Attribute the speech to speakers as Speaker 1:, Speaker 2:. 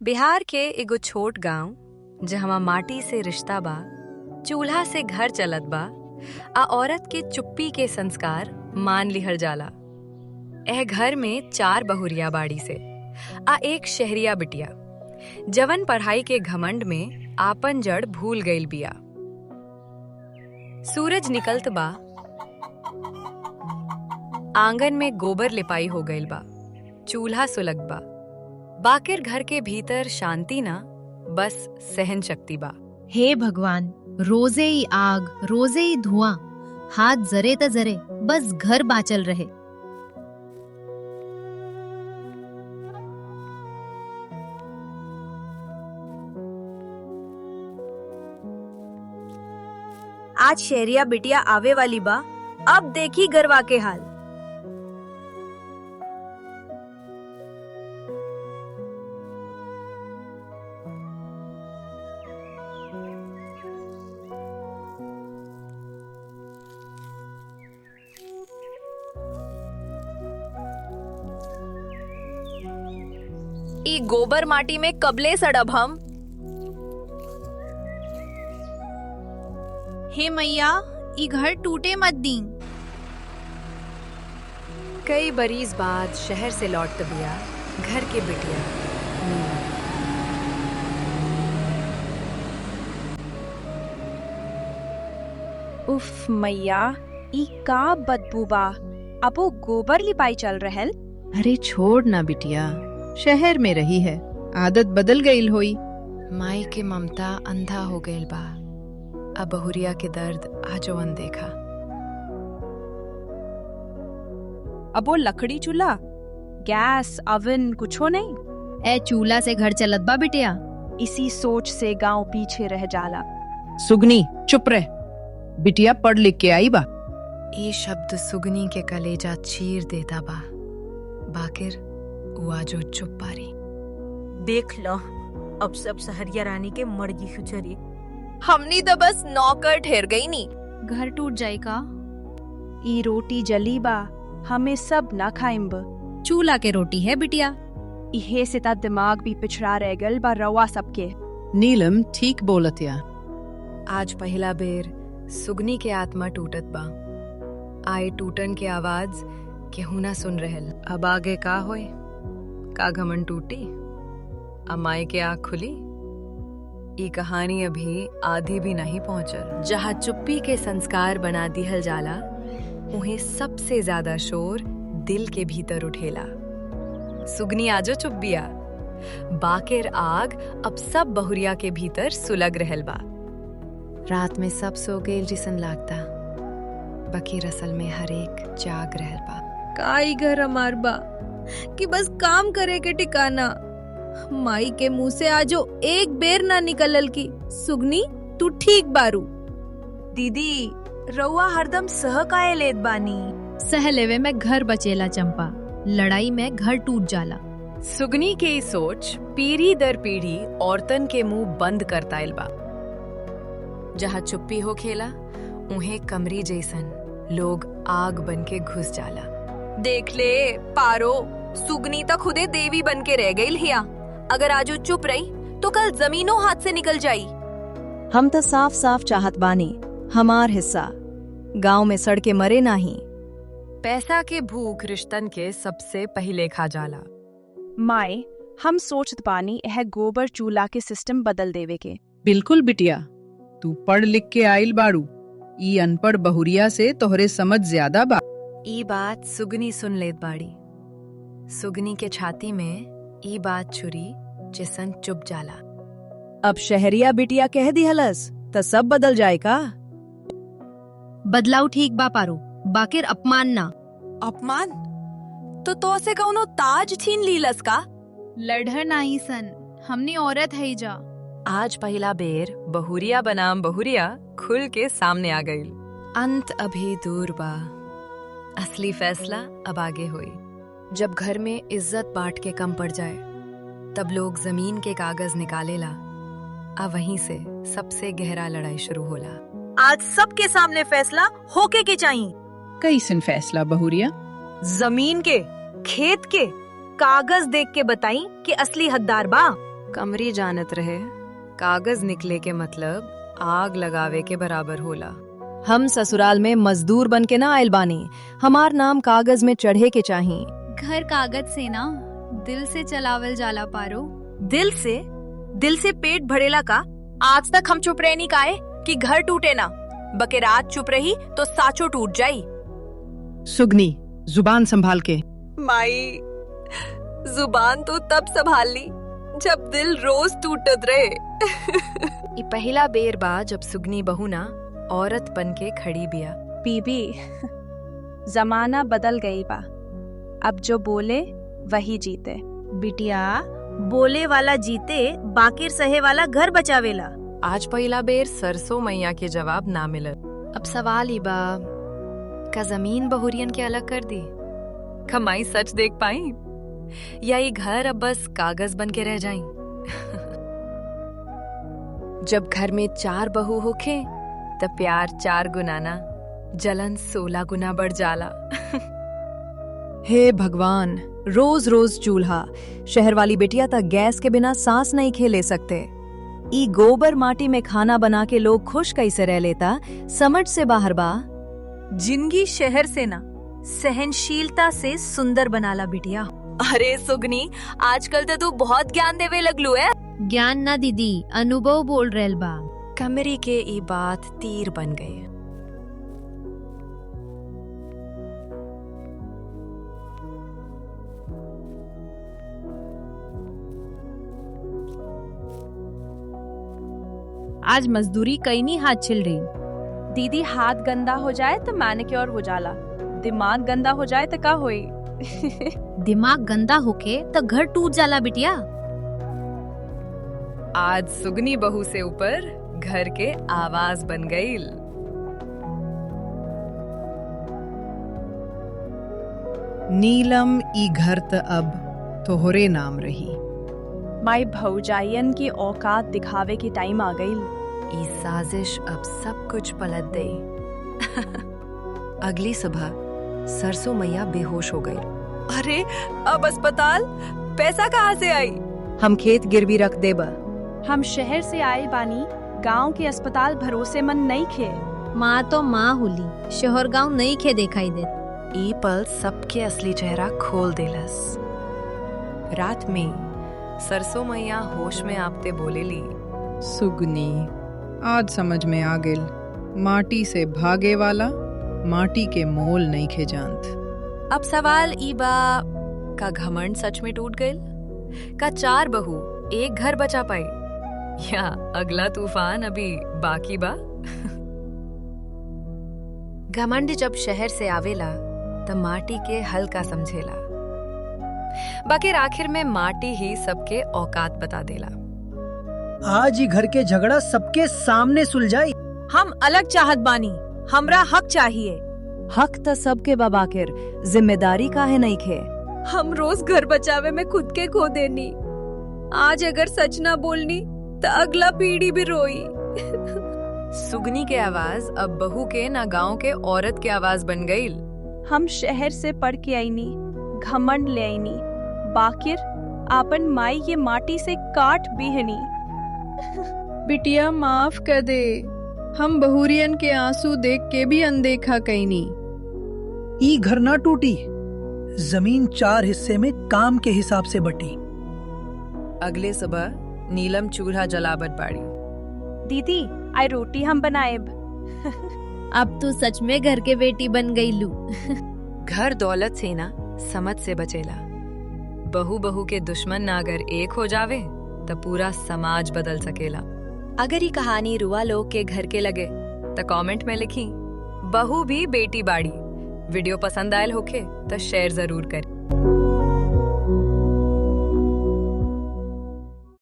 Speaker 1: बिहार के एगो छोट गांव जहवा माटी से रिश्ता बा, चूल्हा से घर चलत बा, आ औरत के चुप्पी के संस्कार मान लिहल जाला। एह घर में 4 बहुरिया बाड़ी से आ एक शहरिया बिटिया, जवन पढ़ाई के घमंड में आपन जड़ भूल गईल बिया। सूरज निकलत बा, आंगन में गोबर लिपाई हो गईल बा, चूल्हा सुलग बा। बाकिर घर के भीतर शांति ना, बस सहन शक्ति बा।
Speaker 2: हे भगवान, रोजे ही आग, रोजे ही धुआं, हाथ जरे त जरे, बस घर बाचल रहे।
Speaker 3: आज शहरिया बिटिया आवे वाली बा, अब देखी गरवा के हाल।
Speaker 4: ई गोबर माटी में कबले सड़ब हम।
Speaker 5: हे मैया, ई घर टूटे मत दी।
Speaker 1: कई बरीस बाद शहर से लौट बिया घर के बिटिया नीलम।
Speaker 3: उफ मैया, ई का बदबू बा। अब वो गोबर लिपाई चल रहल।
Speaker 6: अरे छोड़ ना बिटिया, शहर में रही है, आदत बदल गईल होई।
Speaker 1: माई के ममता अंधा हो गईल बा, अब बहुरिया के दर्द आजो अनदेखा।
Speaker 3: अब वो लकड़ी चूल्हा, गैस, अवन कुछो नहीं।
Speaker 2: ए चूल्हा से घर चलत बा बिटिया।
Speaker 3: इसी सोच से गांव पीछे रह जाला।
Speaker 6: सुगनी चुप रह, बिटिया पढ़ लिख के आई बा।
Speaker 1: ये शब्द सुगनी के कलेजा चीर देता बा, बाकिर वो आजो चुप पारी।
Speaker 3: देख लो, अब सब सहरिया रानी के मर्जी सुचरी।
Speaker 4: हमनी तो बस नौकर ठहर गई नी।
Speaker 5: घर टूट जाए का?
Speaker 3: ई रोटी जली बा, हमें सब ना खाइम ब।
Speaker 2: चूल्हा के रोटी है बिटिया।
Speaker 3: इहे से ता दिमाग भी पिछड़ा रह गल बा रवा सबके।
Speaker 6: नीलम ठीक बोलतिया।
Speaker 1: आज पहला बेर सुगनी के आत्मा टूटत बा। आए टूटन के आवाज केहू ना सुन रहल। अब आगे का होए? का घमंड टूटी? अमाई के आँख खुली? ये कहानी अभी आधी भी नहीं पहुंचल। जहाँ चुप्पी के संस्कार बना दिहल जाला, उन्हें सबसे ज्यादा शोर दिल के भीतर उठेला। सुगनी आजो चुप बिया, बाकिर आग अब सब बहुरिया के भीतर सुलग रहल बा। रात में सब सो गेल जिसन लागता, बकीर असल में हर एक जाग रहल बा।
Speaker 5: काई घर हमार बा कि बस काम करे के ठिकाना। माई के मुंह से आजो एक बेर ना निकलल की सुगनी तू ठीक बारू।
Speaker 3: दीदी, रउआ हरदम सह काहे लेत बानी?
Speaker 2: सह लेवे में घर बचेला चंपा, लड़ाई में घर टूट जाला।
Speaker 1: सुगनी के सोच पीढ़ी दर पीढ़ी औरतन के मुंह बंद करता इल बा। जहाँ चुप्पी हो खेला, उन्हें कमरी जैसन लोग आग बन के घुस जाला।
Speaker 4: देख ले पारो, सुगनी तो खुदे देवी बन के रह गई हिया। अगर आजो चुप रही तो कल जमीनों हाथ से निकल जाई।
Speaker 3: हम तो साफ साफ चाहत बानी हमार हिस्सा। गांव में सड़ के मरे नाही।
Speaker 1: पैसा के भूख रिश्तन के सबसे पहले खा जाला।
Speaker 3: माए, हम सोचत बानी यह गोबर चूल्हा के सिस्टम बदल देवे के।
Speaker 6: बिल्कुल बिटिया, तू पढ़ लिख के आइल बाड़ू। ई अनपढ़ बहुरिया से तोहरे समझ ज्यादा बा।
Speaker 1: ई बात सुगनी सुन लेत बाड़ी। सुगनी के छाती में ई बात छुरी जिसन चुप जाला।
Speaker 3: अब शहरिया बिटिया कह दिहलस त सब बदल जाए का?
Speaker 2: बदलाव ठीक बा पारो, बाकिर अपमान ना।
Speaker 4: अपमान? तो से कौनो ताज छीन लीलस का?
Speaker 5: लड़हर नाही सन, हमनी औरत है जा।
Speaker 1: आज पहला बेर बहुरिया बनाम बहुरिया खुल के सामने आ गई। अंत अभी दूर बा, असली फैसला अब आगे हुई। जब घर में इज्जत बांट के कम पड़ जाए, तब लोग जमीन के कागज निकालेला। अब वहीं से सबसे गहरा लड़ाई शुरू होला।
Speaker 3: आज सबके सामने फैसला होके के चाहिए।
Speaker 6: कैसन फैसला बहुरिया?
Speaker 3: जमीन के, खेत के, कागज देख के बताई कि असली हकदार बा।
Speaker 1: कमरी जानत रहे कागज निकले के मतलब आग लगावे के बराबर होला।
Speaker 3: हम ससुराल में मजदूर बन के ना आयल बानी, हमार नाम कागज में चढ़े के चाही।
Speaker 2: घर कागज से ना दिल से चलावल जाला पारो।
Speaker 4: दिल से पेट भरेला का? आज तक हम चुप रहे नहीं काहे कि घर टूटे ना, बके रात चुप रही तो साचो टूट जाई।
Speaker 6: सुगनी, जुबान संभाल के।
Speaker 4: माई, जुबान तो तब संभाल ली जब दिल रोज टूटत रहे।
Speaker 1: ई पहला बेर बा जब सुगनी बहू ना औरत बन के खड़ी बिया।
Speaker 7: बीबी, जमाना बदल गई बा, अब जो बोले वही जीते।
Speaker 5: बिटिया, बोले वाला जीते, बाकिर सहे वाला घर बचावेला।
Speaker 1: आज पहला बेर सरसों मैया के जवाब ना मिलल। अब सवाल ही बा, का जमीन बहुरियन के अलग कर दी? कमाई सच देख पाई या ये घर अब बस कागज बन के रह जाई? जब घर में 4 बहू होखे तब प्यार 4 गुना ना, जलन 16 गुना बढ़ जाला।
Speaker 3: हे भगवान, रोज रोज चूल्हा। शहर वाली बेटिया तक गैस के बिना सांस नहीं खे ले सकते। ई गोबर माटी में खाना बना के लोग खुश कैसे रह लेता, समझ से बाहर बा।
Speaker 5: जिंदगी शहर से ना सहनशीलता से सुंदर बनाला बिटिया।
Speaker 4: अरे सुगनी, आजकल तो तू बहुत ज्ञान देवे लगलू है।
Speaker 2: ज्ञान ना दीदी, अनुभव बोल रहल बा।
Speaker 1: कमरी के ई बात तीर बन गई।
Speaker 2: आज मजदूरी कई नहीं हाथ छिल रही।
Speaker 7: दीदी, हाथ गंदा हो जाए तो मैनिक्योर हो जाला, दिमाग गंदा हो जाए तो का होई?
Speaker 2: दिमाग गंदा होके तो घर टूट जाला बिटिया।
Speaker 1: आज सुगनी बहू से ऊपर घर के आवाज बन गई।
Speaker 6: नीलम, ई घर त अब तोहरे नाम रही।
Speaker 7: माई भौजाइयन की औकात दिखावे की टाइम आ गई।
Speaker 1: ई साजिश अब सब कुछ पलट दे। अगली सुबह सरसों मैया बेहोश हो गई।
Speaker 4: अरे अब अस्पताल पैसा कहाँ से आई?
Speaker 3: हम खेत गिरवी रख देबा।
Speaker 7: हम शहर से आए बानी, गांव के अस्पताल भरोसेमंद नहीं खे।
Speaker 2: माँ तो माँ होली, शहर गांव नहीं खे दिखाई दे।
Speaker 1: ई पल सबके असली चेहरा खोल देलस। रात में सरसों मैया होश में आपते बोलेली,
Speaker 6: सुगनी, आज समझ में आ गेल, माटी से भागे वाला माटी के मोल नहीं खे जानत।
Speaker 1: अब सवाल ई बा, का घमंड सच में टूट गइल? का 4 बहू एक घर बचा पाई, या अगला तूफान अभी बाकी बा? घमंड जब शहर से आवेला तब माटी के हल्का समझेला, बाकी आखिर में माटी ही सबके औकात बता देला।
Speaker 8: आज ही घर के झगड़ा सबके सामने सुलझाई।
Speaker 5: हम अलग चाहत बानी, हमरा हक चाहिए।
Speaker 3: हक त सबके बाबाकिर, जिम्मेदारी काहे नहीं खे?
Speaker 5: हम रोज घर बचावे में खुद के खो देनी। आज अगर सच ना बोलनी तो अगला पीढ़ी भी रोई।
Speaker 1: सुगनी के आवाज अब बहू के ना गांव के औरत के आवाज बन गई।
Speaker 7: हम शहर से पढ़ के आईनी, घमंड ले आईनी, बाकिर आपन माई के माटी से काट बिहनी।
Speaker 6: बिटिया, माफ कर दे, हम बहुरियन के आंसू देख के भी अनदेखा कैनी।
Speaker 8: ई घर ना टूटी, जमीन 4 हिस्से में काम के हिसाब से बटी।
Speaker 1: अगले सुबह नीलम चूल्हा जलावत बाड़ी।
Speaker 7: दीदी, आई रोटी हम बनाएब।
Speaker 2: अब तू सच में घर के बेटी बन गई लू।
Speaker 1: घर दौलत से ना समझ से बचेला। बहू बहू के दुश्मन ना अगर एक हो जावे तो पूरा समाज बदल सकेला। अगर ये कहानी रुआ लोग के घर के लगे तो कमेंट में लिखी, बहू भी बेटी बाड़ी। वीडियो पसंद आयल होखे तो शेयर जरूर करें।